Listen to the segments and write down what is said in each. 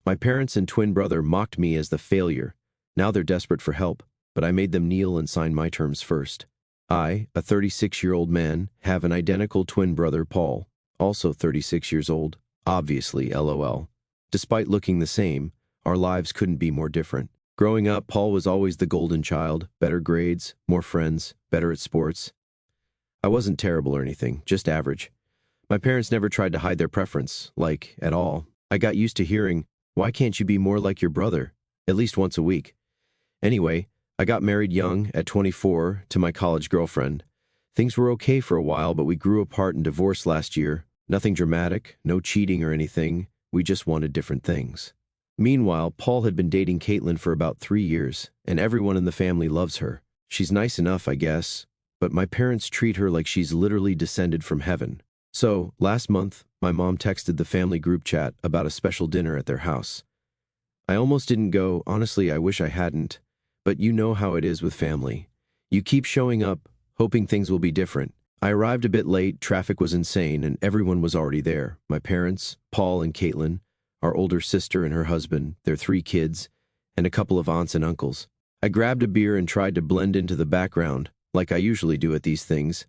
My parents and twin brother mocked me as the failure. Now they're desperate for help, but I made them kneel and sign my terms first. I, a 36-year-old man, have an identical twin brother, Paul, also 36 years old, obviously LOL. Despite looking the same, our lives couldn't be more different. Growing up, Paul was always the golden child, better grades, more friends, better at sports. I wasn't terrible or anything, just average. My parents never tried to hide their preference, like, at all. I got used to hearing, "Why can't you be more like your brother?" At least once a week. Anyway, I got married young, at 24, to my college girlfriend. Things were okay for a while, but we grew apart and divorced last year. Nothing dramatic, no cheating or anything. We just wanted different things. Meanwhile, Paul had been dating Caitlin for about 3 years, and everyone in the family loves her. She's nice enough, I guess, but my parents treat her like she's literally descended from heaven. So, last month, my mom texted the family group chat about a special dinner at their house. I almost didn't go, honestly I wish I hadn't, but you know how it is with family. You keep showing up, hoping things will be different. I arrived a bit late, traffic was insane, and everyone was already there. My parents, Paul and Caitlin, our older sister and her husband, their 3 kids, and a couple of aunts and uncles. I grabbed a beer and tried to blend into the background, like I usually do at these things.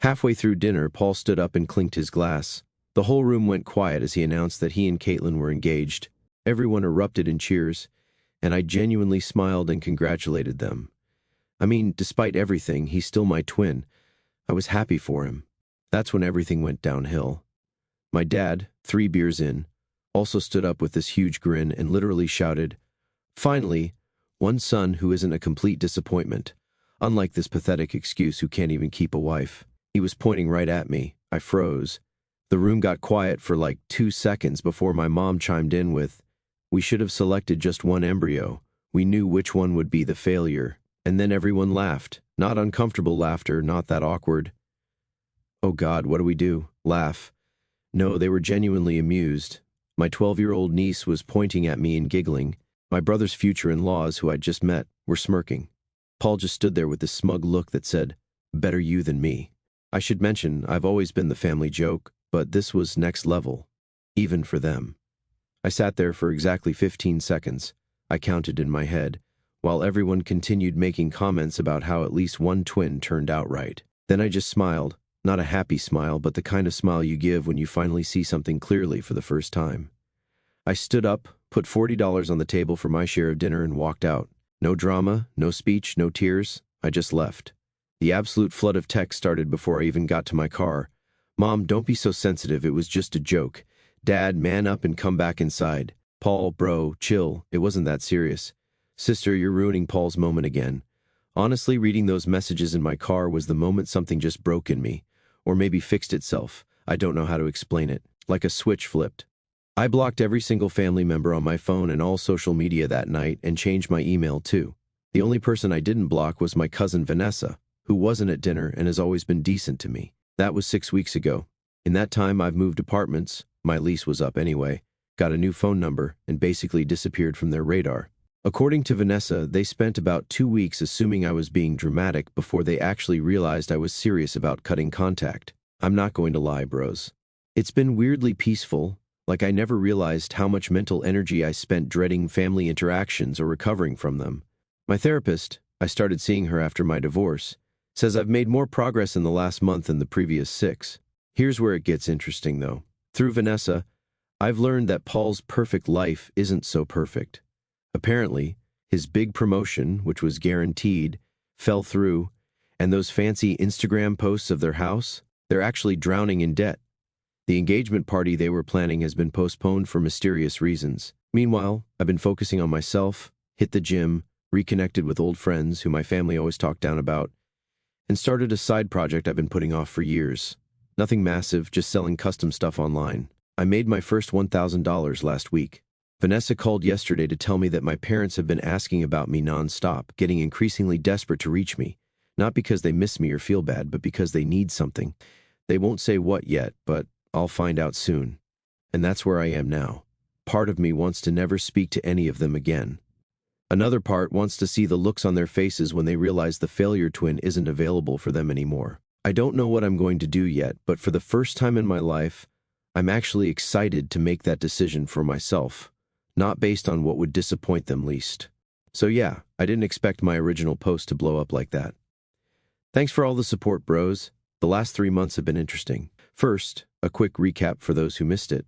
Halfway through dinner, Paul stood up and clinked his glass. The whole room went quiet as he announced that he and Caitlin were engaged. Everyone erupted in cheers, and I genuinely smiled and congratulated them. I mean, despite everything, he's still my twin. I was happy for him. That's when everything went downhill. My dad, 3 beers in, also stood up with this huge grin and literally shouted, "Finally, one son who isn't a complete disappointment. Unlike this pathetic excuse who can't even keep a wife." He was pointing right at me. I froze. The room got quiet for like 2 seconds before my mom chimed in with, "We should have selected just one embryo. We knew which one would be the failure." And then everyone laughed. Not uncomfortable laughter, not that awkward. Oh God, what do we do? Laugh. No, they were genuinely amused. My 12-year-old niece was pointing at me and giggling. My brother's future in-laws, who I'd just met, were smirking. Paul just stood there with this smug look that said, "Better you than me." I should mention, I've always been the family joke, but this was next level, even for them. I sat there for exactly 15 seconds, I counted in my head, while everyone continued making comments about how at least one twin turned out right. Then I just smiled, not a happy smile, but the kind of smile you give when you finally see something clearly for the first time. I stood up, put $40 on the table for my share of dinner and walked out. No drama, no speech, no tears, I just left. The absolute flood of text started before I even got to my car. "Mom, don't be so sensitive, it was just a joke. Dad, man up and come back inside. Paul, bro, chill, it wasn't that serious. Sister, you're ruining Paul's moment again." Honestly, reading those messages in my car was the moment something just broke in me. Or maybe fixed itself. I don't know how to explain it. Like a switch flipped. I blocked every single family member on my phone and all social media that night and changed my email too. The only person I didn't block was my cousin Vanessa, who wasn't at dinner and has always been decent to me. That was 6 weeks ago. In that time, I've moved apartments, my lease was up anyway, got a new phone number, and basically disappeared from their radar. According to Vanessa, they spent about 2 weeks assuming I was being dramatic before they actually realized I was serious about cutting contact. I'm not going to lie, bros. It's been weirdly peaceful, like I never realized how much mental energy I spent dreading family interactions or recovering from them. My therapist, I started seeing her after my divorce, says I've made more progress in the last month than the previous 6. Here's where it gets interesting though. Through Vanessa, I've learned that Paul's perfect life isn't so perfect. Apparently, his big promotion, which was guaranteed, fell through, and those fancy Instagram posts of their house, they're actually drowning in debt. The engagement party they were planning has been postponed for mysterious reasons. Meanwhile, I've been focusing on myself, hit the gym, reconnected with old friends who my family always talked down about, and started a side project I've been putting off for years. Nothing massive, just selling custom stuff online. I made my first $1,000 last week. Vanessa called yesterday to tell me that my parents have been asking about me nonstop, getting increasingly desperate to reach me. Not because they miss me or feel bad, but because they need something. They won't say what yet, but I'll find out soon. And that's where I am now. Part of me wants to never speak to any of them again. Another part wants to see the looks on their faces when they realize the failure twin isn't available for them anymore. I don't know what I'm going to do yet, but for the first time in my life, I'm actually excited to make that decision for myself. not based on what would disappoint them least. So yeah, I didn't expect my original post to blow up like that. Thanks for all the support, bros. The last 3 months have been interesting. First, a quick recap for those who missed it.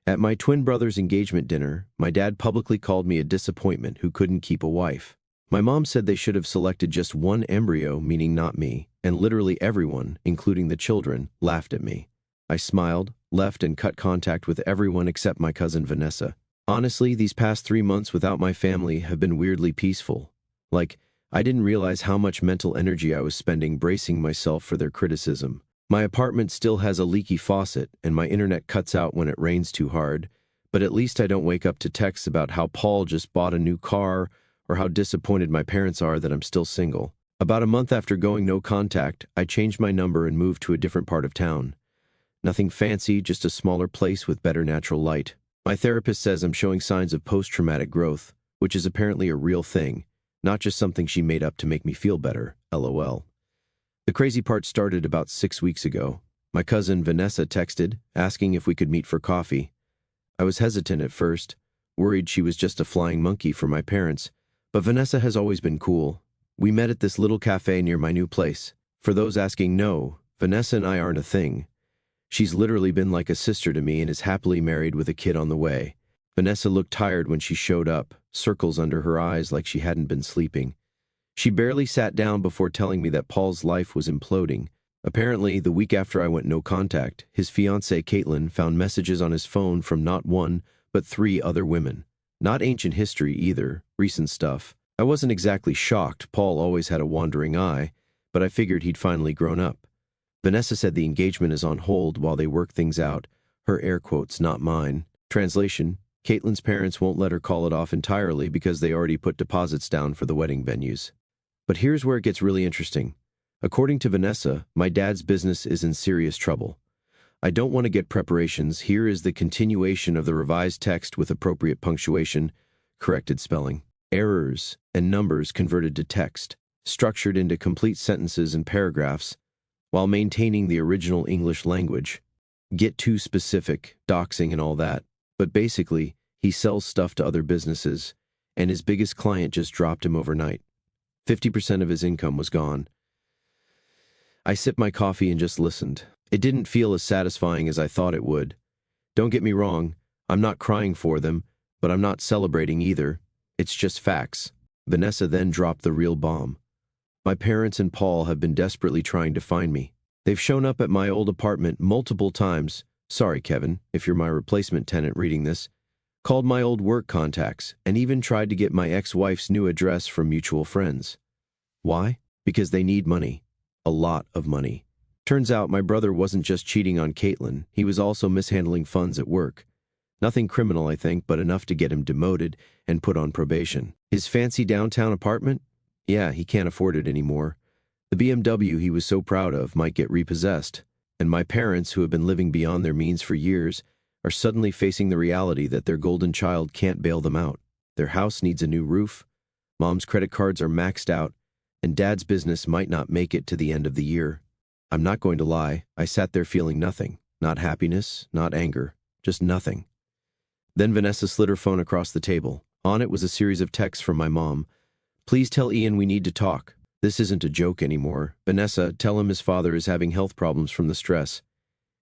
At my twin brother's engagement dinner, my dad publicly called me a disappointment who couldn't keep a wife. My mom said they should have selected just one embryo, meaning not me, and literally everyone, including the children, laughed at me. I smiled, left, and cut contact with everyone except my cousin Vanessa. Honestly, these past 3 months without my family have been weirdly peaceful. Like, I didn't realize how much mental energy I was spending bracing myself for their criticism. My apartment still has a leaky faucet, and my internet cuts out when it rains too hard, but at least I don't wake up to texts about how Paul just bought a new car or how disappointed my parents are that I'm still single. About a month after going no contact, I changed my number and moved to a different part of town. Nothing fancy, just a smaller place with better natural light. My therapist says I'm showing signs of post-traumatic growth, which is apparently a real thing, not just something she made up to make me feel better, LOL. The crazy part started about 6 weeks ago. My cousin Vanessa texted, asking if we could meet for coffee. I was hesitant at first, worried she was just a flying monkey for my parents, but Vanessa has always been cool. We met at this little cafe near my new place. For those asking, no, Vanessa and I aren't a thing. She's literally been like a sister to me and is happily married with a kid on the way. Vanessa looked tired when she showed up, circles under her eyes like she hadn't been sleeping. She barely sat down before telling me that Paul's life was imploding. Apparently, the week after I went no contact, his fiancée Caitlin found messages on his phone from not one, but 3 other women. Not ancient history either, recent stuff. I wasn't exactly shocked. Paul always had a wandering eye, but I figured he'd finally grown up. Vanessa said the engagement is on hold while they work things out. Her air quotes, not mine. Translation: Caitlin's parents won't let her call it off entirely because they already put deposits down for the wedding venues. But here's where it gets really interesting. According to Vanessa, my dad's business is in serious trouble. I don't want to get preparations. Here is the continuation of the revised text with appropriate punctuation, corrected spelling, errors, and numbers converted to text, structured into complete sentences and paragraphs, while maintaining the original English language. Get too specific, doxing and all that. But basically, he sells stuff to other businesses, and his biggest client just dropped him overnight. 50% of his income was gone. I sipped my coffee and just listened. It didn't feel as satisfying as I thought it would. Don't get me wrong, I'm not crying for them, but I'm not celebrating either. It's just facts. Vanessa then dropped the real bomb. My parents and Paul have been desperately trying to find me. They've shown up at my old apartment multiple times. Sorry, Kevin, if you're my replacement tenant reading this. Called my old work contacts, and even tried to get my ex-wife's new address from mutual friends. Why? Because they need money. A lot of money. Turns out my brother wasn't just cheating on Caitlin, he was also mishandling funds at work. Nothing criminal, I think, but enough to get him demoted and put on probation. His fancy downtown apartment? Yeah, he can't afford it anymore. The BMW he was so proud of might get repossessed, and my parents, who have been living beyond their means for years, are suddenly facing the reality that their golden child can't bail them out. Their house needs a new roof, mom's credit cards are maxed out, and dad's business might not make it to the end of the year. I'm not going to lie, I sat there feeling nothing. Not happiness, not anger, just nothing. Then Vanessa slid her phone across the table. On it was a series of texts from my mom. Please tell Ian we need to talk. This isn't a joke anymore. Vanessa, tell him his father is having health problems from the stress.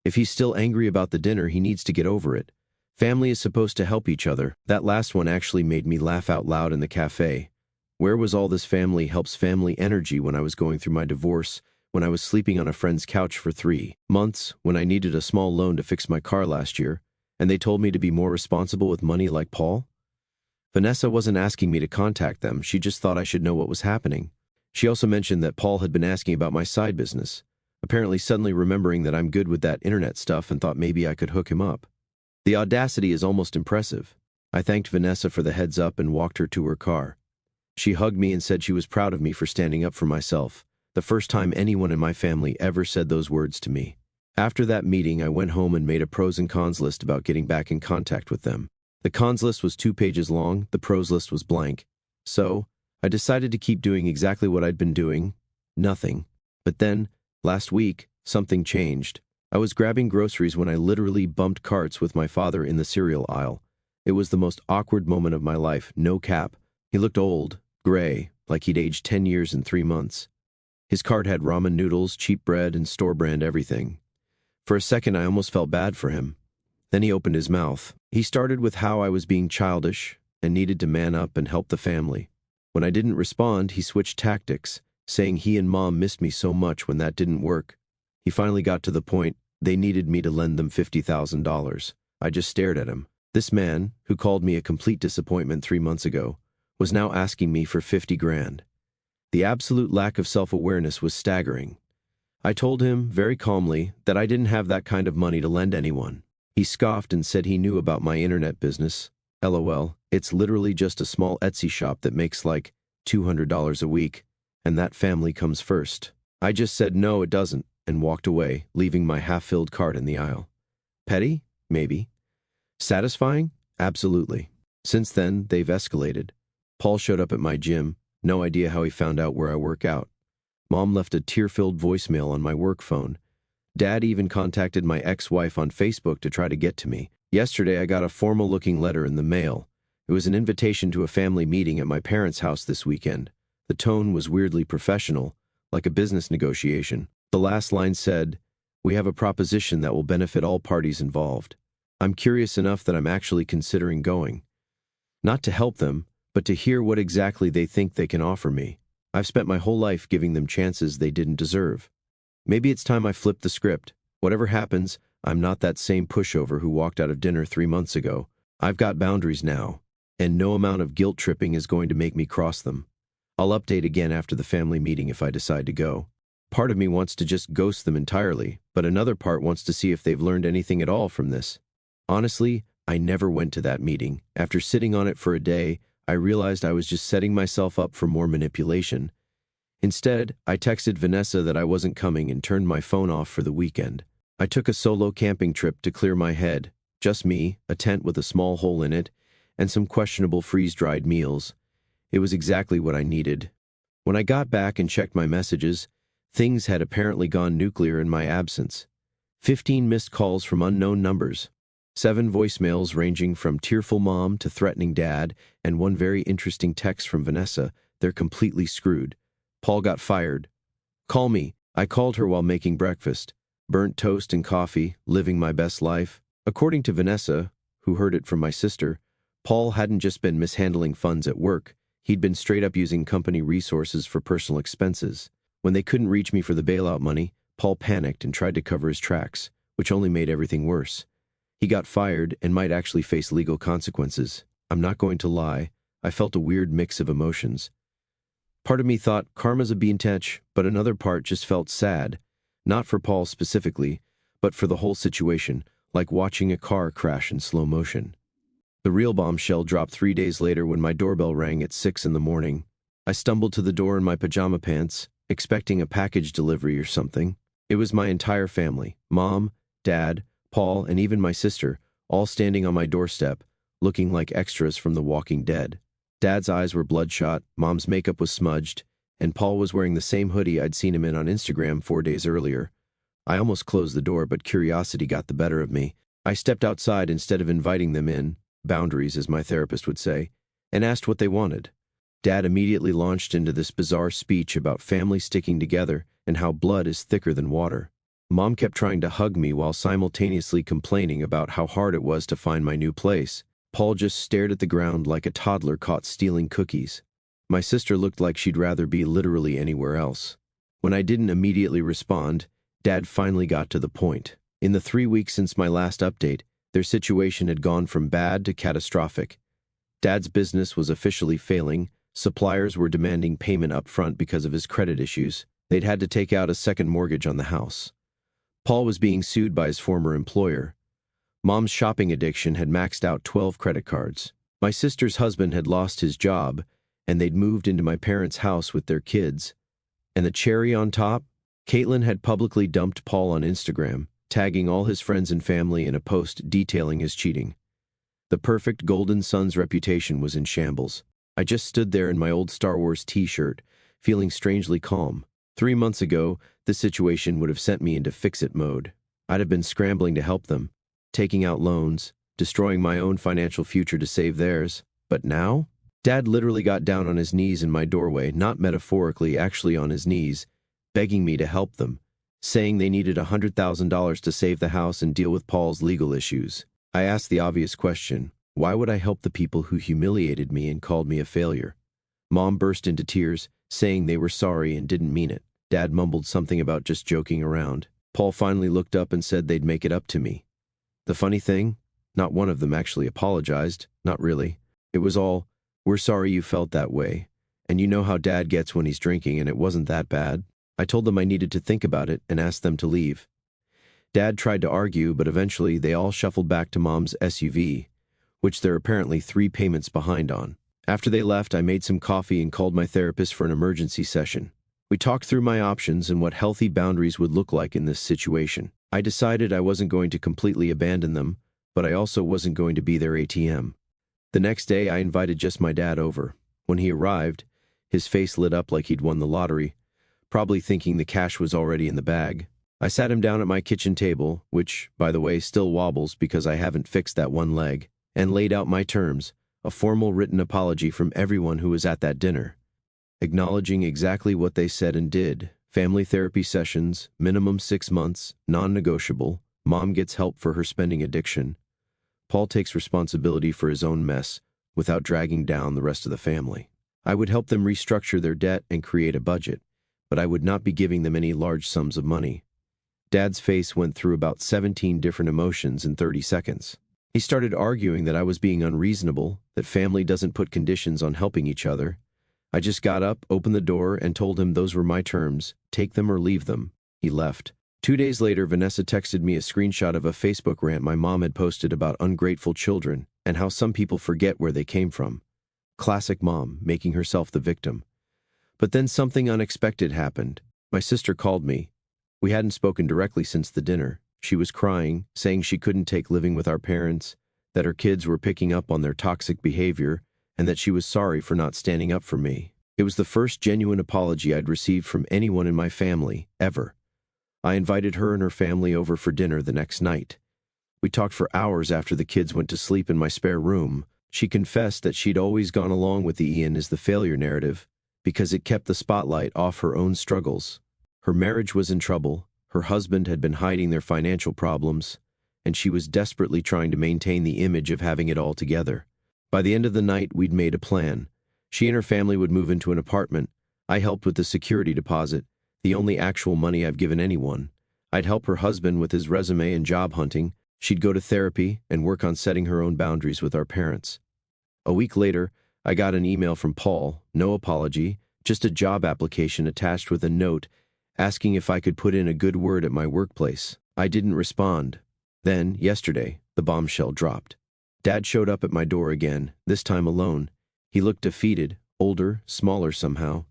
If he's still angry about the dinner, he needs to get over it. Family is supposed to help each other. That last one actually made me laugh out loud in the cafe. Where was all this family helps family energy when I was going through my divorce, when I was sleeping on a friend's couch for 3 months, when I needed a small loan to fix my car last year, and they told me to be more responsible with money like Paul? Vanessa wasn't asking me to contact them, she just thought I should know what was happening. She also mentioned that Paul had been asking about my side business, apparently suddenly remembering that I'm good with that internet stuff and thought maybe I could hook him up. The audacity is almost impressive. I thanked Vanessa for the heads up and walked her to her car. She hugged me and said she was proud of me for standing up for myself, the first time anyone in my family ever said those words to me. After that meeting, I went home and made a pros and cons list about getting back in contact with them. The cons list was 2 pages long, the pros list was blank. So, I decided to keep doing exactly what I'd been doing, nothing. But then, last week, something changed. I was grabbing groceries when I literally bumped carts with my father in the cereal aisle. It was the most awkward moment of my life, no cap. He looked old, gray, like he'd aged 10 years in 3 months. His cart had ramen noodles, cheap bread, and store-brand everything. For a second, I almost felt bad for him. Then he opened his mouth. He started with how I was being childish and needed to man up and help the family. When I didn't respond, he switched tactics, saying he and Mom missed me so much when that didn't work. He finally got to the point they needed me to lend them $50,000. I just stared at him. This man, who called me a complete disappointment 3 months ago, was now asking me for 50 grand. The absolute lack of self-awareness was staggering. I told him, very calmly, that I didn't have that kind of money to lend anyone. He scoffed and said he knew about my internet business. LOL, it's literally just a small Etsy shop that makes like $200 a week, and that family comes first. I just said no, it doesn't, and walked away, leaving my half-filled cart in the aisle. Petty? Maybe. Satisfying? Absolutely. Since then, they've escalated. Paul showed up at my gym, no idea how he found out where I work out. Mom left a tear-filled voicemail on my work phone. Dad even contacted my ex-wife on Facebook to try to get to me. Yesterday, I got a formal-looking letter in the mail. It was an invitation to a family meeting at my parents' house this weekend. The tone was weirdly professional, like a business negotiation. The last line said, "We have a proposition that will benefit all parties involved." I'm curious enough that I'm actually considering going. Not to help them, but to hear what exactly they think they can offer me. I've spent my whole life giving them chances they didn't deserve. Maybe it's time I flip the script. Whatever happens, I'm not that same pushover who walked out of dinner 3 months ago. I've got boundaries now, and no amount of guilt tripping is going to make me cross them. I'll update again after the family meeting if I decide to go. Part of me wants to just ghost them entirely, but another part wants to see if they've learned anything at all from this. Honestly, I never went to that meeting. After sitting on it for a day, I realized I was just setting myself up for more manipulation. Instead, I texted Vanessa that I wasn't coming and turned my phone off for the weekend. I took a solo camping trip to clear my head. Just me, a tent with a small hole in it, and some questionable freeze-dried meals. It was exactly what I needed. When I got back and checked my messages, things had apparently gone nuclear in my absence. 15 missed calls from unknown numbers. 7 voicemails ranging from tearful mom to threatening dad, and one very interesting text from Vanessa. They're completely screwed. Paul got fired. Call me. I called her while making breakfast. Burnt toast and coffee, living my best life. According to Vanessa, who heard it from my sister, Paul hadn't just been mishandling funds at work. He'd been straight up using company resources for personal expenses. When they couldn't reach me for the bailout money, Paul panicked and tried to cover his tracks, which only made everything worse. He got fired and might actually face legal consequences. I'm not going to lie, I felt a weird mix of emotions. Part of me thought karma's a beantech, but another part just felt sad. Not for Paul specifically, but for the whole situation, like watching a car crash in slow motion. The real bombshell dropped 3 days later when my doorbell rang at 6 in the morning. I stumbled to the door in my pajama pants, expecting a package delivery or something. It was my entire family, Mom, Dad, Paul, and even my sister, all standing on my doorstep, looking like extras from The Walking Dead. Dad's eyes were bloodshot, Mom's makeup was smudged, and Paul was wearing the same hoodie I'd seen him in on Instagram 4 days earlier. I almost closed the door, but curiosity got the better of me. I stepped outside instead of inviting them in, boundaries as my therapist would say, and asked what they wanted. Dad immediately launched into this bizarre speech about family sticking together and how blood is thicker than water. Mom kept trying to hug me while simultaneously complaining about how hard it was to find my new place. Paul just stared at the ground like a toddler caught stealing cookies. My sister looked like she'd rather be literally anywhere else. When I didn't immediately respond, Dad finally got to the point. In the 3 weeks since my last update, their situation had gone from bad to catastrophic. Dad's business was officially failing, suppliers were demanding payment up front because of his credit issues. They'd had to take out a second mortgage on the house. Paul was being sued by his former employer. Mom's shopping addiction had maxed out 12 credit cards. My sister's husband had lost his job, and they'd moved into my parents' house with their kids. And the cherry on top? Caitlin had publicly dumped Paul on Instagram, tagging all his friends and family in a post detailing his cheating. The perfect golden son's reputation was in shambles. I just stood there in my old Star Wars t-shirt, feeling strangely calm. 3 months ago, this situation would have sent me into fix-it mode. I'd have been scrambling to help them, taking out loans, destroying my own financial future to save theirs. But now? Dad literally got down on his knees in my doorway, not metaphorically, actually on his knees, begging me to help them, saying they needed $100,000 to save the house and deal with Paul's legal issues. I asked the obvious question, why would I help the people who humiliated me and called me a failure? Mom burst into tears, saying they were sorry and didn't mean it. Dad mumbled something about just joking around. Paul finally looked up and said they'd make it up to me. The funny thing, not one of them actually apologized, not really. It was all, we're sorry you felt that way, and you know how Dad gets when he's drinking and it wasn't that bad. I told them I needed to think about it and asked them to leave. Dad tried to argue, but eventually they all shuffled back to Mom's SUV, which they're apparently 3 payments behind on. After they left, I made some coffee and called my therapist for an emergency session. We talked through my options and what healthy boundaries would look like in this situation. I decided I wasn't going to completely abandon them, but I also wasn't going to be their ATM. The next day, I invited just my dad over. When he arrived, his face lit up like he'd won the lottery, probably thinking the cash was already in the bag. I sat him down at my kitchen table, which, by the way, still wobbles because I haven't fixed that one leg, and laid out my terms, a formal written apology from everyone who was at that dinner, acknowledging exactly what they said and did. Family therapy sessions, minimum 6 months, non-negotiable. Mom gets help for her spending addiction. Paul takes responsibility for his own mess without dragging down the rest of the family. I would help them restructure their debt and create a budget, but I would not be giving them any large sums of money. Dad's face went through about 17 different emotions in 30 seconds. He started arguing that I was being unreasonable, that family doesn't put conditions on helping each other. I just got up, opened the door, and told him those were my terms, take them or leave them. He left. 2 days later, Vanessa texted me a screenshot of a Facebook rant my mom had posted about ungrateful children and how some people forget where they came from. Classic mom, making herself the victim. But then something unexpected happened. My sister called me. We hadn't spoken directly since the dinner. She was crying, saying she couldn't take living with our parents, that her kids were picking up on their toxic behavior, and that she was sorry for not standing up for me. It was the first genuine apology I'd received from anyone in my family, ever. I invited her and her family over for dinner the next night. We talked for hours after the kids went to sleep in my spare room. She confessed that she'd always gone along with the Ian is the failure narrative because it kept the spotlight off her own struggles. Her marriage was in trouble, her husband had been hiding their financial problems, and she was desperately trying to maintain the image of having it all together. By the end of the night, we'd made a plan. She and her family would move into an apartment. I helped with the security deposit, the only actual money I've given anyone. I'd help her husband with his resume and job hunting. She'd go to therapy and work on setting her own boundaries with our parents. A week later, I got an email from Paul, no apology, just a job application attached with a note asking if I could put in a good word at my workplace. I didn't respond. Then, yesterday, the bombshell dropped. Dad showed up at my door again, this time alone. He looked defeated, older, smaller somehow.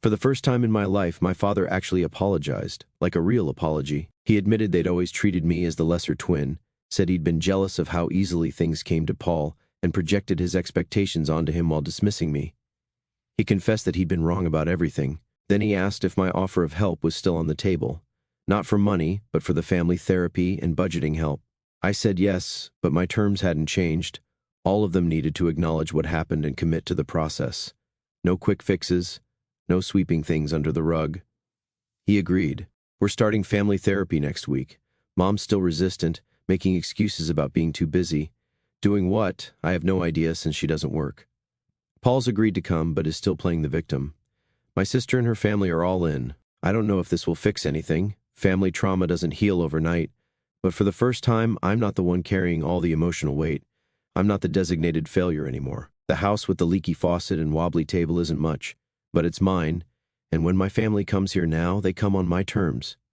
For the first time in my life, my father actually apologized, like a real apology. He admitted they'd always treated me as the lesser twin, said he'd been jealous of how easily things came to Paul, and projected his expectations onto him while dismissing me. He confessed that he'd been wrong about everything. Then he asked if my offer of help was still on the table. Not for money, but for the family therapy and budgeting help. I said yes, but my terms hadn't changed. All of them needed to acknowledge what happened and commit to the process. No quick fixes, no sweeping things under the rug. He agreed. We're starting family therapy next week. Mom's still resistant, making excuses about being too busy. Doing what? I have no idea since she doesn't work. Paul's agreed to come, but is still playing the victim. My sister and her family are all in. I don't know if this will fix anything. Family trauma doesn't heal overnight. But for the first time, I'm not the one carrying all the emotional weight. I'm not the designated failure anymore. The house with the leaky faucet and wobbly table isn't much, but it's mine, and when my family comes here now, they come on my terms.